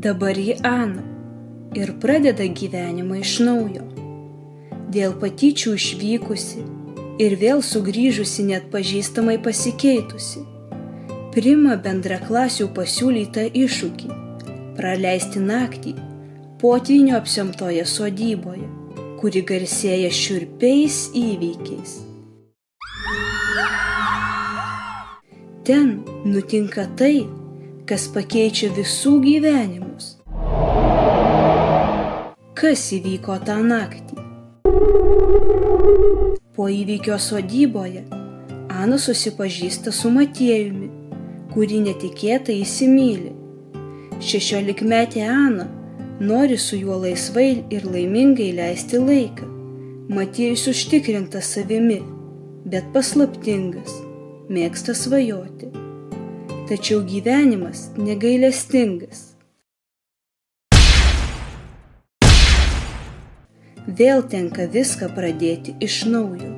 Dabar ji Ana ir pradeda gyvenimą iš naujo. Dėl patyčių išvykusi ir vėl sugrįžusi neatpažįstamai pasikeitusi, priima bendraklasių pasiūlytą iššūkį praleisti naktį potvynio apsemtoje sodyboje, kuri garsėja šiurpiais įvykiais. Ten nutinka tai, kas pakeičia visų gyvenimus. Kas įvyko tą naktį? Po įvykio sodyboje Ana susipažįsta su Matiejumi, kurį netikėtai įsimyli. 16-metė Ana nori su juo laisvai ir laimingai leisti laiką. Matiejus užtikrintas savimi, bet paslaptingas, mėgsta svajoti. Tačiau gyvenimas negailestingas. Vėl tenka viską pradėti iš naujo.